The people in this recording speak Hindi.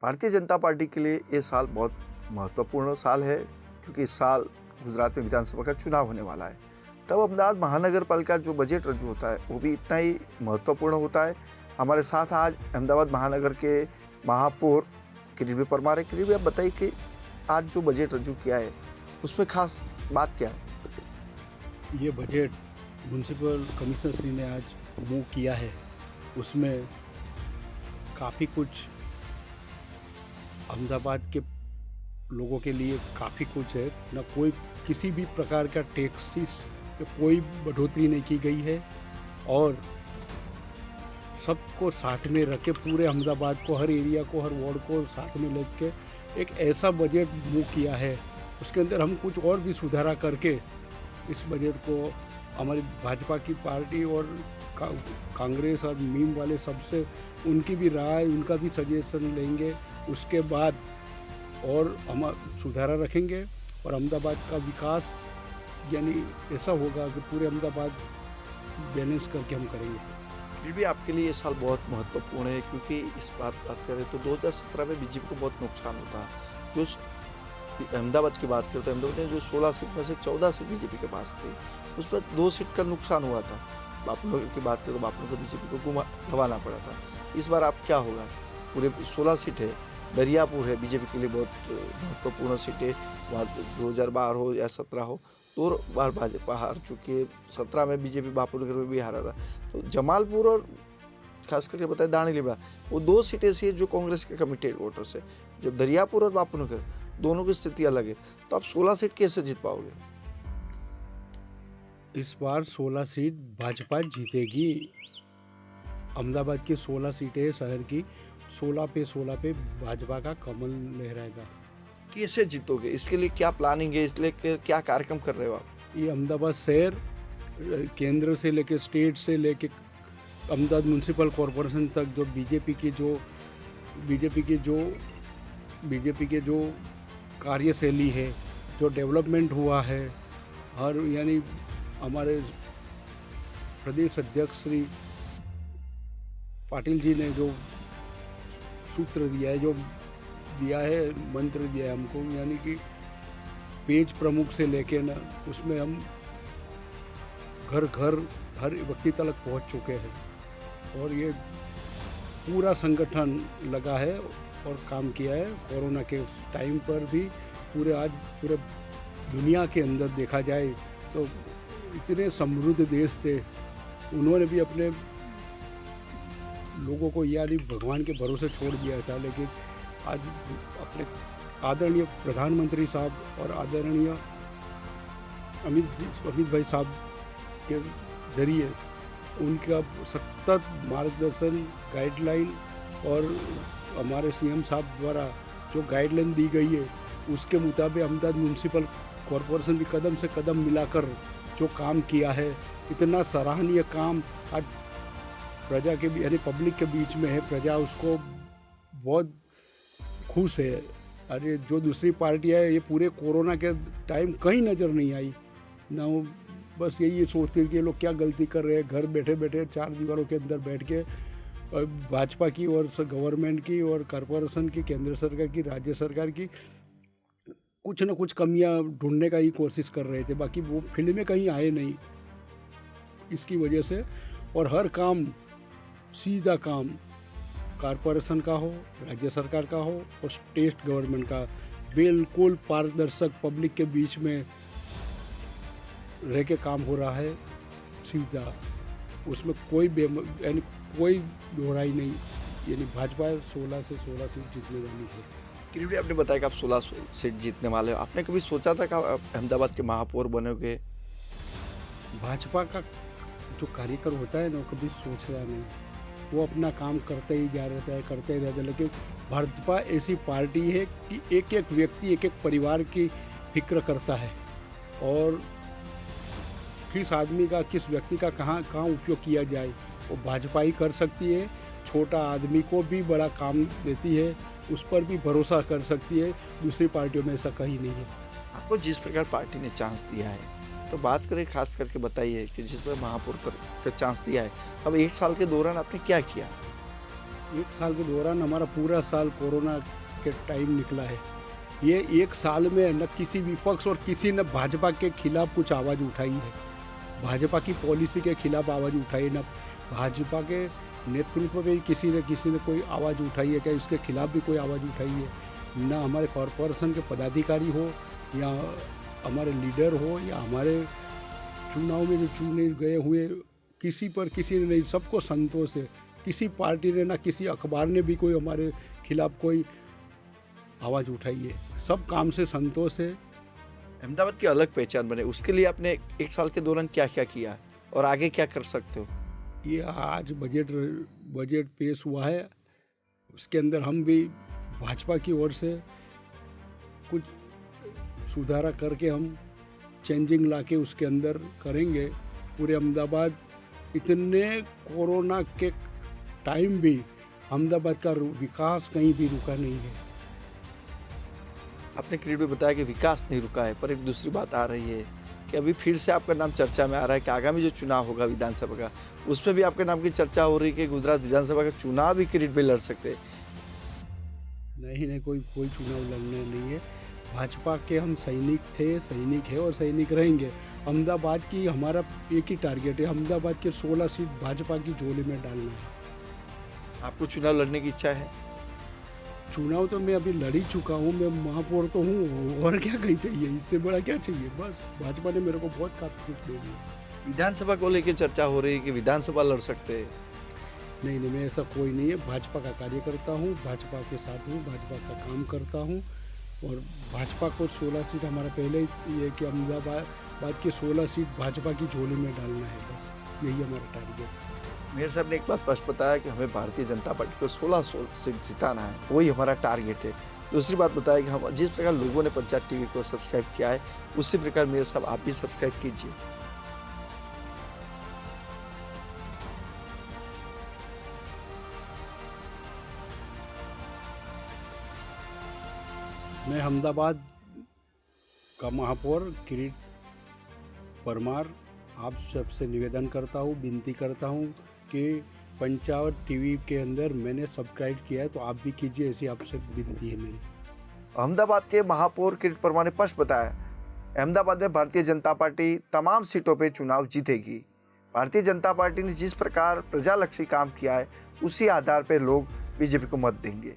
भारतीय जनता पार्टी के लिए ये साल बहुत महत्वपूर्ण साल है क्योंकि इस साल गुजरात में विधानसभा का चुनाव होने वाला है। तब अहमदाबाद महानगर पालिका जो बजट रजू होता है वो भी इतना ही महत्वपूर्ण होता है। हमारे साथ आज अहमदाबाद महानगर के महापौर किरीट परमार है। किरीट, आप बताइए कि आज जो बजट रजू किया है उसमें खास बात क्या है? ये बजट म्यूनसिपल कमिश्नर श्री ने आज मूव किया है, उसमें काफ़ी कुछ अहमदाबाद के लोगों के लिए काफ़ी कुछ है। न कोई किसी भी प्रकार का टैक्सेस पे कोई बढ़ोतरी नहीं की गई है और सबको साथ में रख के पूरे अहमदाबाद को, हर एरिया को, हर वार्ड को साथ में लेके एक ऐसा बजट मूव किया है। उसके अंदर हम कुछ और भी सुधारा करके इस बजट को हमारी भाजपा की पार्टी और कांग्रेस और मीम वाले सबसे उनकी भी राय, उनका भी सजेशन लेंगे। उसके बाद और हम सुधारा रखेंगे और अहमदाबाद का विकास यानी ऐसा होगा कि पूरे अहमदाबाद बैलेंस करके हम करेंगे। फिर भी आपके लिए ये साल बहुत महत्वपूर्ण है क्योंकि इस बात करें तो 2017 में बीजेपी को बहुत नुकसान होता है। जो अहमदाबाद की बात करते हैं, अहमदाबाद में जो 16 सीट में से 14 सीट बीजेपी के पास थे, उस पर 2 सीट का नुकसान हुआ था। बापनों की बात करें तो बापनों को बीजेपी को गंवाना पड़ा था। इस बार आप क्या होगा? पूरे 16 सीट है, दरियापुर है बीजेपी के लिए बहुत महत्वपूर्ण सीट है। वहाँ 2012 हो या 17 हो, 2 बार भाजपा हार चुकी है। 17 में बीजेपी बापूनगर में भी हारा था। तो जमालपुर और खास करके बताए दानिलीबड़ा, वो 2 सीटें ऐसी है जो कांग्रेस के कमिटेड वोटर्स है। जब दरियापुर और बापूनगर दोनों की स्थिति अलग है, तो आप 16 सीट कैसे जीत पाओगे? इस बार 16 सीट भाजपा जीतेगी। अहमदाबाद की 16 सीटें हैं शहर की, 16 पे भाजपा का कमल लहराएगा। कैसे जीतोगे? इसके लिए क्या प्लानिंग है? इसलिए क्या कार्यक्रम कर रहे हो आप? ये अहमदाबाद शहर केंद्र से लेके स्टेट से लेके अहमदाबाद म्यूनसिपल कॉरपोरेशन तक जो बीजेपी के जो कार्यशैली है, जो डेवलपमेंट हुआ है, हर यानी हमारे प्रदेश अध्यक्ष श्री पाटिल जी ने जो सूत्र दिया है, जो दिया है, मंत्र दिया है हमको, यानी कि पेज प्रमुख से लेके ना उसमें हम घर घर हर व्यक्ति तक पहुंच चुके हैं और ये पूरा संगठन लगा है और काम किया है। कोरोना के टाइम पर भी पूरे दुनिया के अंदर देखा जाए तो इतने समृद्ध देश थे, उन्होंने भी अपने लोगों को यानी भगवान के भरोसे छोड़ दिया था। लेकिन आज अपने आदरणीय प्रधानमंत्री साहब और आदरणीय अमित भाई साहब के जरिए उनका सतत मार्गदर्शन, गाइडलाइन और हमारे सीएम साहब द्वारा जो गाइडलाइन दी गई है उसके मुताबिक अहमदाबाद म्यूनसिपल कॉरपोरेशन भी कदम से कदम मिलाकर जो काम किया है, इतना सराहनीय काम आज प्रजा के यानी पब्लिक के बीच में है। प्रजा उसको बहुत खुश है। अरे जो दूसरी पार्टियाँ है ये पूरे कोरोना के टाइम कहीं नज़र नहीं आई ना, वो बस यही सोचते हैं कि ये लोग क्या गलती कर रहे हैं, घर बैठे बैठे 4 दीवारों के अंदर बैठ के भाजपा की और गवर्नमेंट की और कॉरपोरेशन की, केंद्र सरकार की, राज्य सरकार की कुछ न कुछ कमियां ढूंढने का ही कोशिश कर रहे थे। बाकी वो फील्ड में कहीं आए नहीं इसकी वजह से। और हर काम सीधा काम कॉरपोरेशन का हो, राज्य सरकार का हो और स्टेट गवर्नमेंट का, बिल्कुल पारदर्शक पब्लिक के बीच में रह के काम हो रहा है सीधा। उसमें कोई दोहराई नहीं, यानी भाजपा 16 से 16 सीट जीतने वाली है। किरीट, आपने बताया कि आप 16 सीट जीतने वाले हो। आपने कभी सोचा था कि आप अहमदाबाद के महापौर बनोगे? भाजपा का जो कार्यकर होता है ना, वो कभी सोचता नहीं, वो अपना काम करते ही जा रहता है, करते ही रहता है। लेकिन भाजपा ऐसी पार्टी है कि एक एक व्यक्ति, एक एक परिवार की फिक्र करता है और किस आदमी का, किस व्यक्ति का कहाँ उपयोग किया जाए वो भाजपा ही कर सकती है। छोटा आदमी को भी बड़ा काम देती है, उस पर भी भरोसा कर सकती है। दूसरी पार्टियों में ऐसा कहीं नहीं है। आपको जिस प्रकार पार्टी ने चांस दिया है, तो बात करें खास करके बताइए कि जिस पर महापौर का चांस दिया है, अब 1 साल के दौरान आपने क्या किया? एक साल के दौरान हमारा पूरा साल कोरोना के टाइम निकला है। ये एक साल में न किसी विपक्ष और किसी ने भाजपा के खिलाफ कुछ आवाज़ उठाई है, भाजपा की पॉलिसी के खिलाफ आवाज़ उठाई, न भाजपा के नेतृत्व में किसी ने कोई आवाज़ उठाई है, क्या इसके खिलाफ भी कोई आवाज़ उठाई है? ना हमारे कॉरपोरेशन के पदाधिकारी हो या हमारे लीडर हो या हमारे चुनाव में जो चुने गए हुए किसी ने नहीं, सबको संतोष है। किसी पार्टी ने ना किसी अखबार ने भी कोई हमारे खिलाफ कोई आवाज़ उठाई है, सब काम से संतोष है। अहमदाबाद की अलग पहचान बने, उसके लिए आपने एक साल के दौरान क्या क्या किया और आगे क्या कर सकते हो? ये आज बजट पेश हुआ है, उसके अंदर हम भी भाजपा की ओर से कुछ सुधारा करके हम चेंजिंग लाके उसके अंदर करेंगे। पूरे अहमदाबाद इतने कोरोना के टाइम भी अहमदाबाद का विकास कहीं भी रुका नहीं है। आपने क्रिएट में बताया कि विकास नहीं रुका है, पर एक दूसरी बात आ रही है कि अभी फिर से आपका नाम चर्चा में आ रहा है कि आगामी जो चुनाव होगा विधानसभा का, उसमें भी आपके नाम की चर्चा हो रही है कि गुजरात विधानसभा का चुनाव भी क्रिएट में लड़ सकते हैं। नहीं, कोई चुनाव लड़ने नहीं है। भाजपा के हम सैनिक थे, सैनिक है और सैनिक रहेंगे। अहमदाबाद की हमारा एक ही टारगेट है, अहमदाबाद के 16 सीट भाजपा की झोली में डालना है। आपको चुनाव लड़ने की इच्छा है? चुनाव तो मैं अभी लड़ ही चुका हूँ, मैं महापौर तो हूँ, और क्या कहीं चाहिए, इससे बड़ा क्या चाहिए? बस भाजपा ने मेरे को बहुत काफ़ी कुछ दे दिया। विधानसभा को लेकर चर्चा हो रही है कि विधानसभा लड़ सकते हैं। नहीं, मैं ऐसा कोई नहीं है। भाजपा का कार्यकर्ता हूँ, भाजपा के साथ हूँ, भाजपा का काम करता हूँ और भाजपा को 16 सीट हमारा पहले ही है कि अहमदाबाद के 16 सीट भाजपा की झोली में डालना है, बस यही हमारा टारगेट। मेयर साहब ने एक बात स्पष्ट बताया कि हमें भारतीय जनता पार्टी को 16 सीट जिताना है, वही हमारा टारगेट है। दूसरी बात बताया कि हम जिस प्रकार लोगों ने पंचायत टीवी को सब्सक्राइब किया है, उसी प्रकार मेयर साहब आप भी सब्सक्राइब कीजिए। मैं अहमदाबाद का महापौर किरीट परमार आप सबसे निवेदन करता हूँ, विनती करता हूँ कि पंचायत टीवी के अंदर मैंने सब्सक्राइब किया है, तो आप भी कीजिए, ऐसी आपसे विनती है मेरी। अहमदाबाद के महापौर किरीट परमार ने स्पष्ट बताया, अहमदाबाद में भारतीय जनता पार्टी तमाम सीटों पर चुनाव जीतेगी। भारतीय जनता पार्टी ने जिस प्रकार प्रजालक्षी काम किया है, उसी आधार पर लोग बीजेपी को मत देंगे।